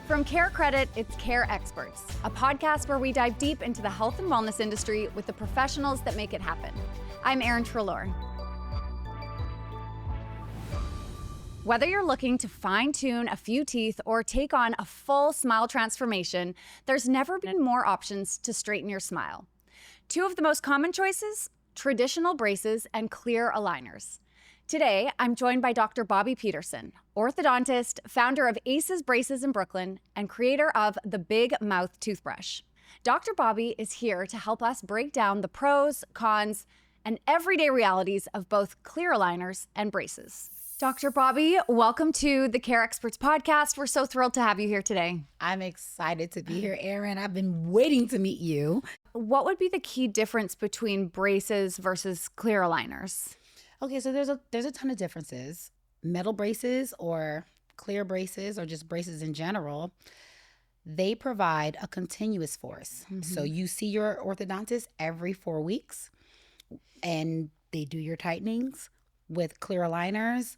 From CareCredit, it's Care Experts, a podcast where we dive deep into the health and wellness industry with the professionals that make it happen. I'm Erin Trelorn. Whether you're looking to fine-tune a few teeth or take on a full smile transformation, there's never been more options to straighten your smile. Two of the most common choices: traditional braces and clear aligners. Today, I'm joined by Dr. Bobbi Peterson, orthodontist, founder of Aces Braces in Brooklyn, and creator of the Big Mouth Toothbrush. Dr. Bobbi is here to help us break down the pros, cons, and everyday realities of both clear aligners and braces. Dr. Bobbi, welcome to the Care Experts podcast. We're so thrilled to have you here today. I'm excited to be here, Erin. I've been waiting to meet you. What would be the key difference between braces versus clear aligners? Okay, so there's a ton of differences. Metal braces or clear braces or just braces in general, they provide a continuous force. Mm-hmm. So you see your orthodontist every 4 weeks and they do your tightenings. With clear aligners,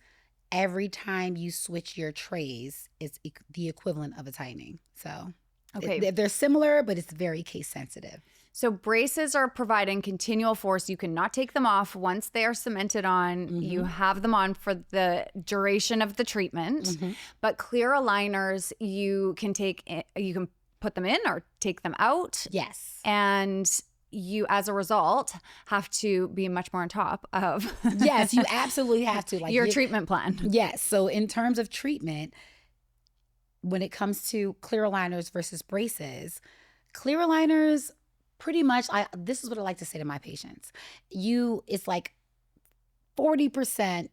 every time you switch your trays, it's the equivalent of a tightening. So okay, they're similar, but it's very case sensitive. So braces are providing continual force. You cannot take them off once they are cemented on. Mm-hmm. You have them on for the duration of the treatment. Mm-hmm. But clear aligners, you can put them in or take them out. Yes. And you, as a result, have to be much more on top of yes, you absolutely have to, like your treatment plan. Yes. So in terms of treatment, when it comes to clear aligners versus braces, clear aligners pretty much, this is what I like to say to my patients. It's like 40%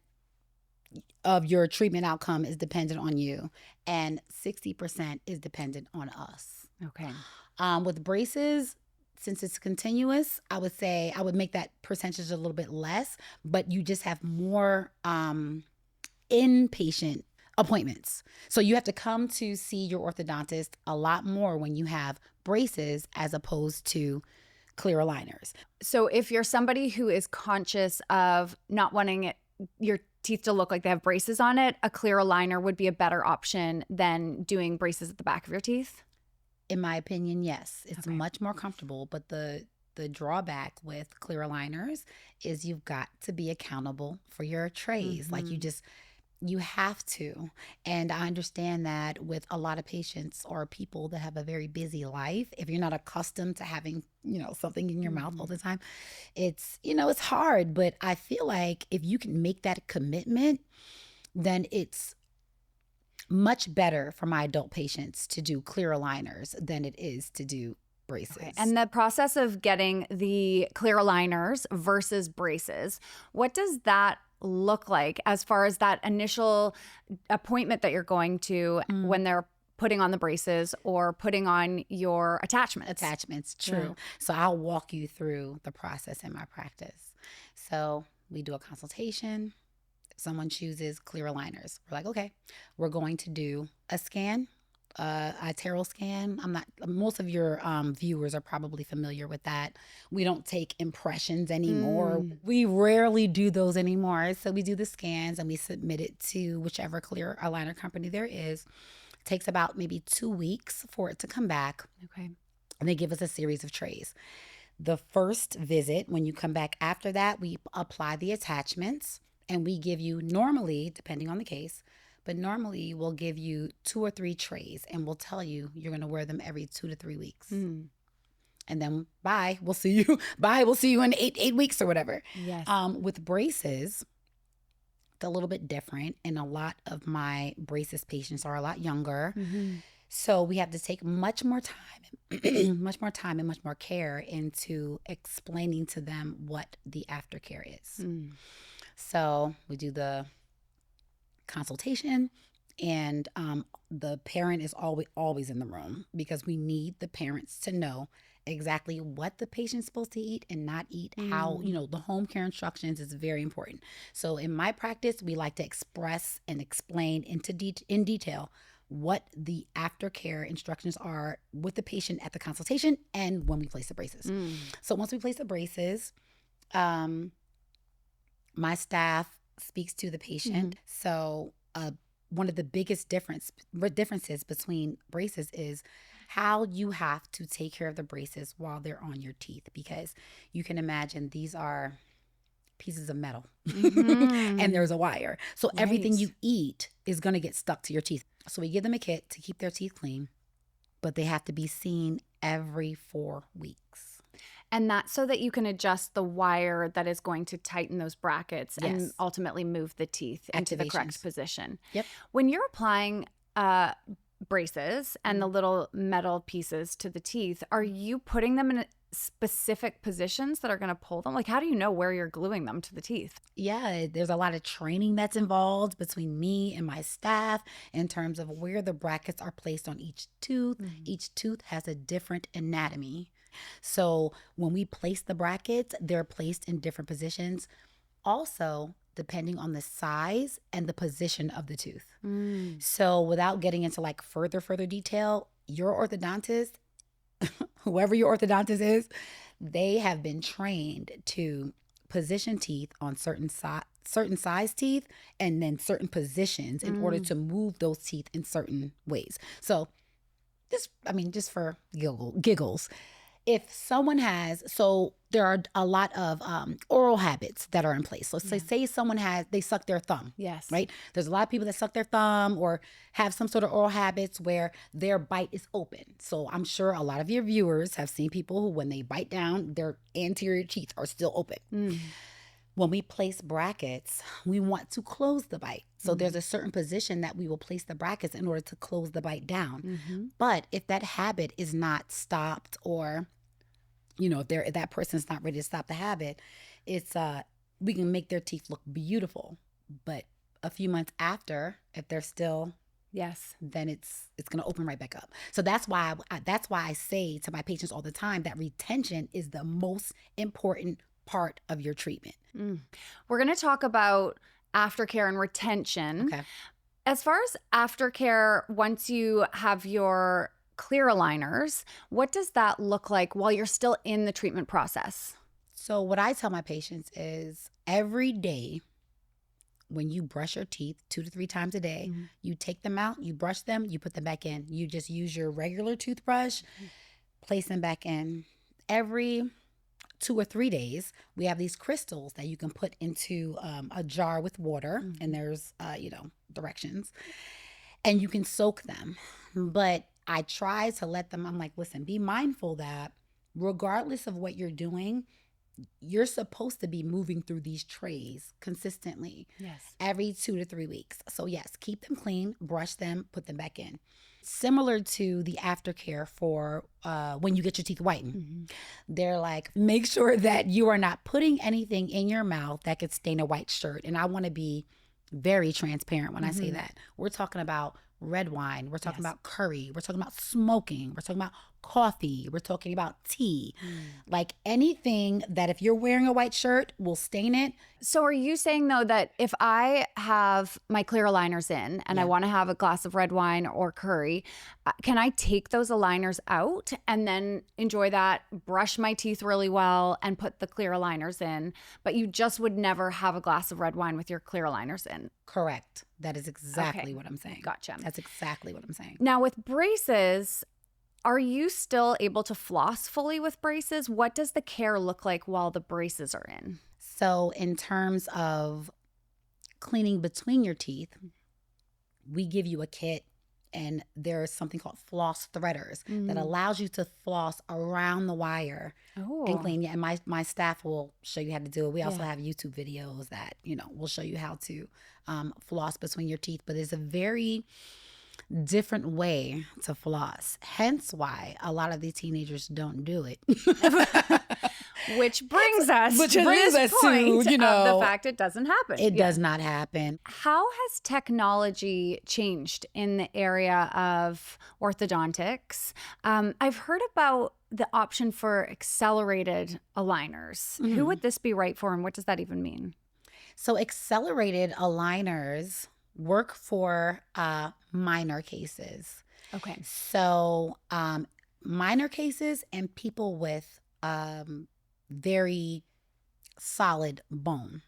of your treatment outcome is dependent on you, and 60% is dependent on us. Okay. With braces, since it's continuous, I would say I would make that percentage a little bit less, but you just have more inpatient appointments. So you have to come to see your orthodontist a lot more when you have braces as opposed to clear aligners. So if you're somebody who is conscious of not wanting your teeth to look like they have braces on it, a clear aligner would be a better option than doing braces at the back of your teeth? In my opinion, yes. It's much more comfortable, but the drawback with clear aligners is you've got to be accountable for your trays. Mm-hmm. Like you have to. And I understand that with a lot of patients or people that have a very busy life, if you're not accustomed to having, something in your mouth all the time, it's hard. But I feel like if you can make that commitment, then it's much better for my adult patients to do clear aligners than it is to do braces. Okay. And the process of getting the clear aligners versus braces, what does that look like as far as that initial appointment that you're going to when they're putting on the braces or putting on your attachments? True. Yeah. So I'll walk you through the process in my practice. So we do a consultation. Someone chooses clear aligners. We're like, okay, we're going to do a scan, a iTero scan. Most of your viewers are probably familiar with that. We don't take impressions anymore. We rarely do those anymore. So we do the scans and we submit it to whichever clear aligner company there is. It takes about maybe 2 weeks for it to come back. Okay. And they give us a series of trays. The first visit, when you come back after that, we apply the attachments. And we give you, normally, depending on the case, but normally we'll give you 2 or 3 trays and we'll tell you you're going to wear them every 2 to 3 weeks. And then bye, we'll see you. Bye, we'll see you in 8 weeks or whatever. Yes. With braces, it's a little bit different. And a lot of my braces patients are a lot younger. Mm-hmm. So we have to take much more time and much more care into explaining to them what the aftercare is. So we do the consultation and the parent is always in the room because we need the parents to know exactly what the patient's supposed to eat and not eat, how, the home care instructions is very important. So in my practice, we like to express and explain in detail what the aftercare instructions are with the patient at the consultation and when we place the braces. So once we place the braces, my staff speaks to the patient. So a one of the biggest differences between braces is how you have to take care of the braces while they're on your teeth, because you can imagine these are pieces of metal and there's a wire. So everything you eat is going to get stuck to your teeth. So we give them a kit to keep their teeth clean, but they have to be seen every 4 weeks. And that's so that you can adjust the wire that is going to tighten those brackets and ultimately move the teeth into the correct position. Yep. When you're applying braces and the little metal pieces to the teeth, are you putting them in specific positions that are going to pull them? Like, how do you know where you're gluing them to the teeth? Yeah, there's a lot of training that's involved between me and my staff in terms of where the brackets are placed on each tooth. Each tooth has a different anatomy. So when we place the brackets, they're placed in different positions. Also, depending on the size and the position of the tooth. So without getting into like further detail, your orthodontist, whoever your orthodontist is, they have been trained to position teeth on certain size teeth and then certain positions in order to move those teeth in certain ways. So just for giggles, if someone has, so there are a lot of oral habits that are in place. So say someone they suck their thumb. Yes. Right? There's a lot of people that suck their thumb or have some sort of oral habits where their bite is open. So I'm sure a lot of your viewers have seen people who, when they bite down, their anterior teeth are still open. When we place brackets, we want to close the bite. So there's a certain position that we will place the brackets in order to close the bite down. But if that habit is not stopped, or if that person's not ready to stop the habit, we can make their teeth look beautiful. But a few months after, if they're still, then it's going to open right back up. So that's why I say to my patients all the time that retention is the most important part of your treatment. We're going to talk about aftercare and retention. Okay. As far as aftercare, once you have your clear aligners, what does that look like while you're still in the treatment process? So what I tell my patients is every day when you brush your teeth 2 to 3 times a day, you take them out, you brush them, you put them back in. You just use your regular toothbrush, place them back in. Every 2 or 3 days, we have these crystals that you can put into a jar with water, and there's directions, and you can soak them. But I try to let them, I'm like, listen, be mindful that regardless of what you're doing, you're supposed to be moving through these trays consistently. Every 2 to 3 weeks. So yes, keep them clean, brush them, put them back in. Similar to the aftercare for when you get your teeth whitened. They're like, make sure that you are not putting anything in your mouth that could stain a white shirt. And I want to be very transparent when I say that. We're talking about red wine. We're talking about curry. We're talking about smoking. We're talking about coffee. We're talking about tea. Like anything that if you're wearing a white shirt will stain it. So are you saying, though, that if I have my clear aligners in and I want to have a glass of red wine or curry, can I take those aligners out and then enjoy that, brush my teeth really well, and put the clear aligners in, but you just would never have a glass of red wine with your clear aligners in? Correct. That is exactly what I'm saying. Gotcha. That's exactly what I'm saying. Now, with braces, are you still able to floss fully with braces? What does the care look like while the braces are in? So in terms of cleaning between your teeth, we give you a kit, and there's something called floss threaders that allows you to floss around the wire and clean. And my staff will show you how to do it. We also have YouTube videos that, will show you how to floss between your teeth. But it's a very different way to floss. Hence why a lot of these teenagers don't do it. Which brings us to this point of the fact it doesn't happen. It does not happen. How has technology changed in the area of orthodontics? I've heard about the option for accelerated aligners. Who would this be right for, and what does that even mean? So accelerated aligners work for minor cases. Okay. So minor cases and people with very solid bone.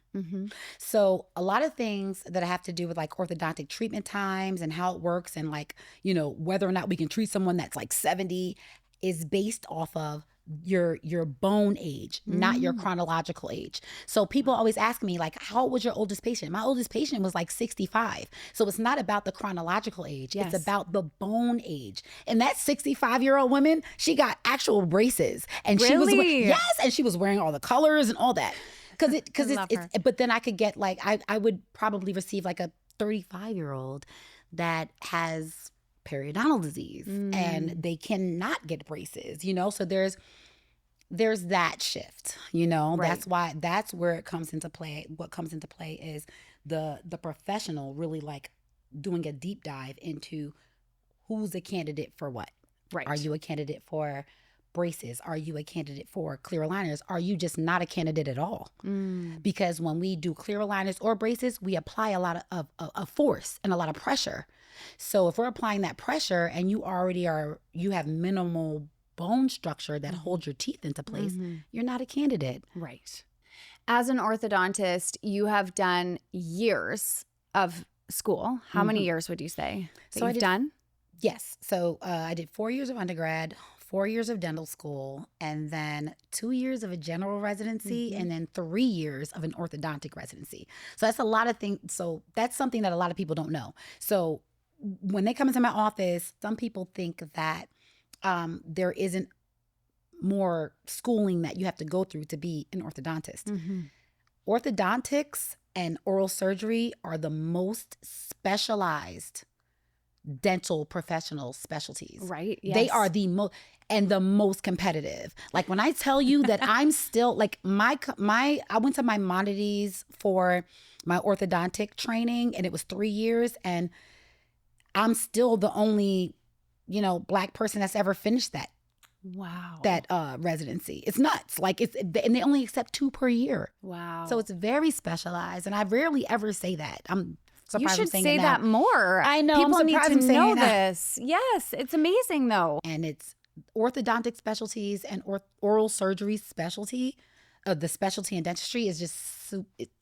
So a lot of things that have to do with like orthodontic treatment times and how it works and like, whether or not we can treat someone that's like 70 is based off of your bone age, not your chronological age. So people always ask me like, how old was your oldest patient? My oldest patient was like 65. So it's not about the chronological age. Yes. It's about the bone age. And that 65-year-old woman, she got actual braces and she was, Really? yes. And she was wearing all the colors and all that. Because it's but then I could get like, I would probably receive like a 35-year-old that has periodontal disease and they cannot get braces, so there's that shift, Right. that's where it comes into play. What comes into play is the professional really like doing a deep dive into who's a candidate for what. Right. Are you a candidate for braces? Are you a candidate for clear aligners? Are you just not a candidate at all? Because when we do clear aligners or braces, we apply a lot of force and a lot of pressure. So if we're applying that pressure and you have minimal bone structure that holds your teeth into place, you're not a candidate. Right. As an orthodontist, you have done years of school. How many years would you say that you've done? Yes. So I did 4 years of undergrad, 4 years of dental school, and then 2 years of a general residency, and then 3 years of an orthodontic residency. So that's a lot of things. So that's something that a lot of people don't know. So when they come into my office, some people think that there isn't more schooling that you have to go through to be an orthodontist. Orthodontics and oral surgery are the most specialized dental professional specialties. Right. Yes. They are the most competitive. Like when I tell you that I'm still like I went to Maimonides for my orthodontic training and it was 3 years and I'm still the only, Black person that's ever finished that residency. It's nuts. Like and they only accept 2 per year. Wow. So it's very specialized and I rarely ever say that. You should say that more. I know. People need to know that. this. Yes, it's amazing though. And it's orthodontic specialties and oral surgery specialty. The specialty in dentistry is just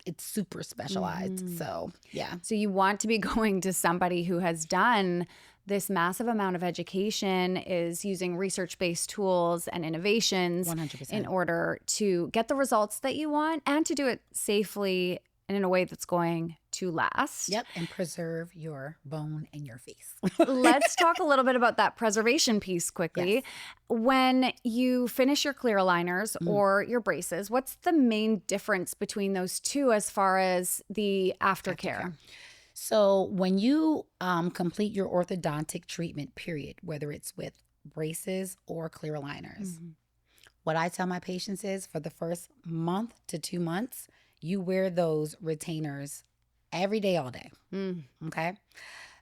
it's super specialized. So yeah. So you want to be going to somebody who has done this massive amount of education, is using research-based tools and innovations 100%. in order to get the results that you want and to do it safely and in a way that's going to last. Yep, and preserve your bone and your face. Let's talk a little bit about that preservation piece quickly. Yes. When you finish your clear aligners or your braces, what's the main difference between those two as far as the aftercare? So when you complete your orthodontic treatment period, whether it's with braces or clear aligners, what I tell my patients is for the first month to 2 months, you wear those retainers every day, all day. Okay.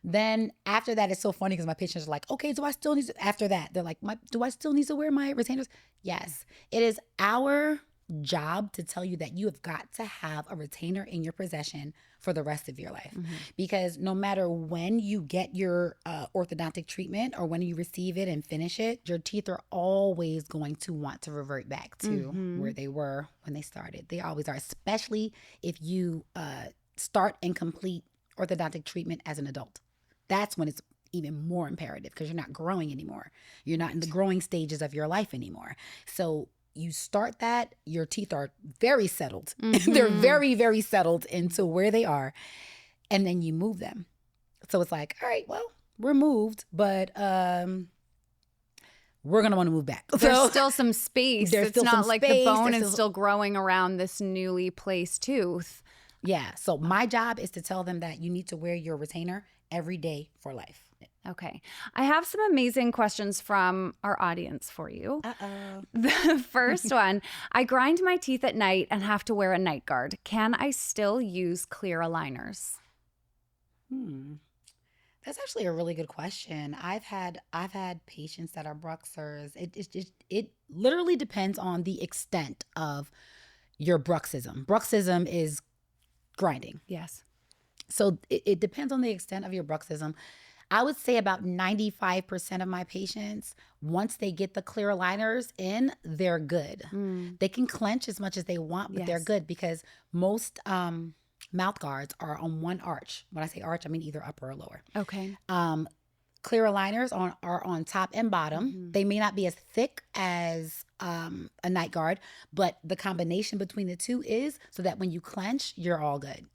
Then after that, it's so funny because my patients are like, okay, do I still need to, after that, they're like, do I still need to wear my retainers? Yes. It is our job to tell you that you have got to have a retainer in your possession for the rest of your life. Because no matter when you get your orthodontic treatment or when you receive it and finish it, your teeth are always going to want to revert back to where they were when they started. They always are, especially if you start and complete orthodontic treatment as an adult. That's when it's even more imperative because you're not growing anymore. You're not in the growing stages of your life anymore. So you start that, your teeth are very settled. They're very, very settled into where they are. And then you move them. So it's like, all right, well, we're moved, but we're going to want to move back. There's still some space. It's not like the bone There's is still growing around this newly placed tooth. Yeah. So my job is to tell them that you need to wear your retainer every day for life. Okay. I have some amazing questions from our audience for you. Uh-oh. The first one, I grind my teeth at night and have to wear a night guard. Can I still use clear aligners? That's actually a really good question. I've had patients that are bruxers. It literally depends on the extent of your bruxism. Bruxism is grinding. Yes. So it depends on the extent of your bruxism. I would say about 95% of my patients, once they get the clear aligners in, they're good. They can clench as much as they want, but they're good because most mouth guards are on one arch. When I say arch, I mean either upper or lower. Okay. Clear aligners are on top and bottom. They may not be as thick as a night guard, but the combination between the two is so that when you clench, you're all good.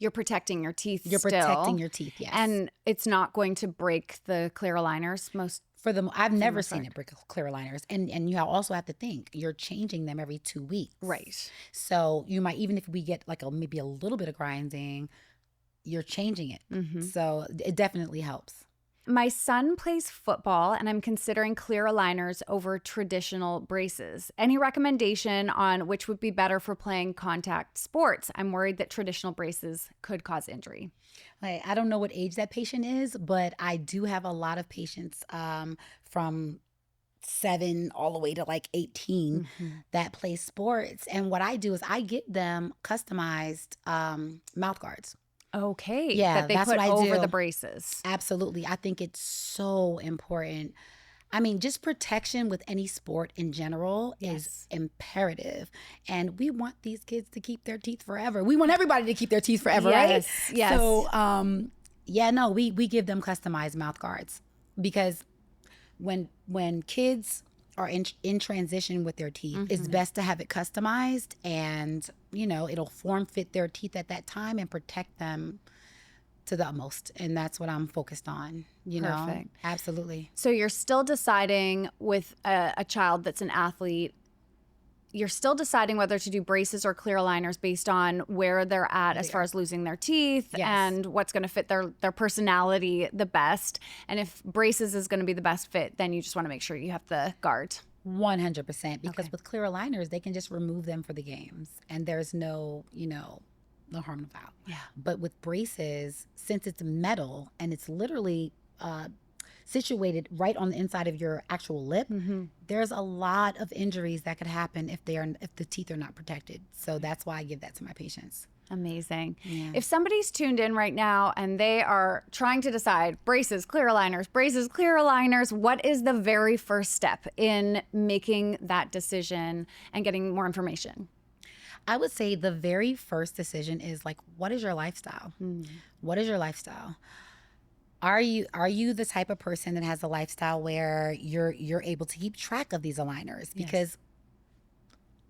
You're protecting your teeth You're still. protecting your teeth, yes. And it's not going to break the clear aligners I've never seen it break clear aligners. And you also have to think, you're changing them every 2 weeks. Right. So you might, even if we get like maybe a little bit of grinding, you're changing it. So it definitely helps. My son plays football, and I'm considering clear aligners over traditional braces. Any recommendation on which would be better for playing contact sports? I'm worried that traditional braces could cause injury. I don't know what age that patient is, but I do have a lot of patients from 7 all the way to like 18 that play sports. And what I do is I get them customized mouth guards. Okay. Yeah, that they that's put what I over do. the braces. Absolutely. I think it's so important. I mean, just protection with any sport in general is imperative. And we want these kids to keep their teeth forever. We want everybody to keep their teeth forever, right? Yes. So, we give them customized mouth guards because when kids are in transition with their teeth, it's best to have it customized and, it'll form fit their teeth at that time and protect them to the utmost. And that's what I'm focused on, Perfect. Absolutely. So you're still deciding with a child that's an athlete, you're still deciding whether to do braces or clear aligners based on where they're at as far as losing their teeth and what's going to fit their personality the best. And if braces is going to be the best fit, then you just want to make sure you have the guard. 100%. Because with clear aligners, they can just remove them for the games. And there's no harm, no foul. Yeah. But with braces, since it's metal and it's literally situated right on the inside of your actual lip, there's a lot of injuries that could happen if the teeth are not protected. So that's why I give that to my patients. Amazing. Yeah. If somebody's tuned in right now and they are trying to decide braces, clear aligners, what is the very first step in making that decision and getting more information? I would say the very first decision is like, what is your lifestyle? What is your lifestyle? Are you the type of person that has a lifestyle where you're able to keep track of these aligners? Because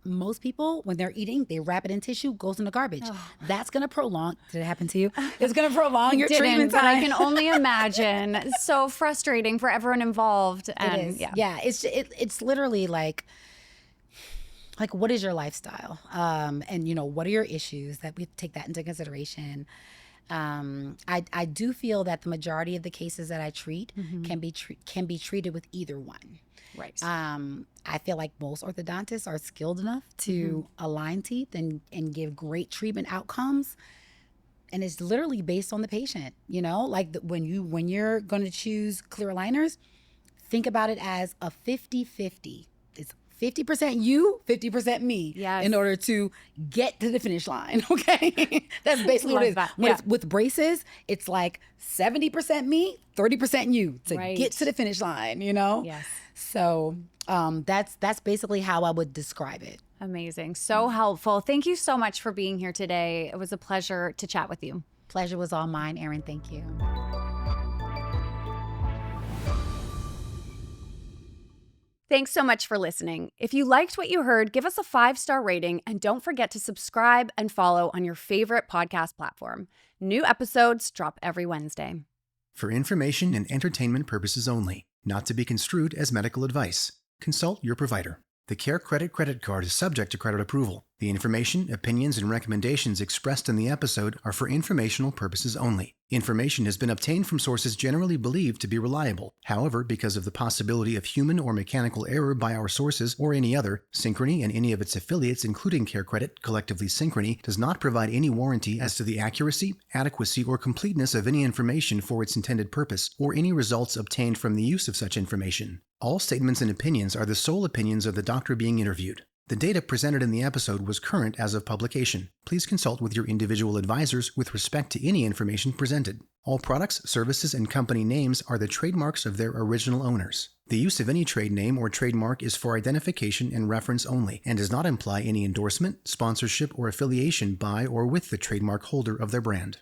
most people, when they're eating, they wrap it in tissue, goes in the garbage. That's going to prolong. Did it happen to you? It's going to prolong your treatment time. But I can only imagine. It's so frustrating for everyone involved. And it is. Yeah. It's literally like, what is your lifestyle? And what are your issues that we take that into consideration? I do feel that the majority of the cases that I treat can be treated with either one. Right. I feel like most orthodontists are skilled enough to align teeth and give great treatment outcomes. And it's literally based on the patient, when you're going to choose clear aligners, think about it as a 50-50. It's 50% you, 50% me in order to get to the finish line, okay? That's basically what it is. With braces, it's like 70% me, 30% you to get to the finish line, Yes. So that's basically how I would describe it. Amazing. So helpful. Thank you so much for being here today. It was a pleasure to chat with you. Pleasure was all mine, Erin. Thank you. Thanks so much for listening. If you liked what you heard, give us a 5-star rating and don't forget to subscribe and follow on your favorite podcast platform. New episodes drop every Wednesday. For information and entertainment purposes only, not to be construed as medical advice. Consult your provider. The CareCredit credit card is subject to credit approval. The information, opinions, and recommendations expressed in the episode are for informational purposes only. Information has been obtained from sources generally believed to be reliable. However, because of the possibility of human or mechanical error by our sources or any other, Synchrony and any of its affiliates, including CareCredit, collectively Synchrony, does not provide any warranty as to the accuracy, adequacy, or completeness of any information for its intended purpose, or any results obtained from the use of such information. All statements and opinions are the sole opinions of the doctor being interviewed. The data presented in the episode was current as of publication. Please consult with your individual advisors with respect to any information presented. All products, services, and company names are the trademarks of their original owners. The use of any trade name or trademark is for identification and reference only, and does not imply any endorsement, sponsorship, or affiliation by or with the trademark holder of their brand.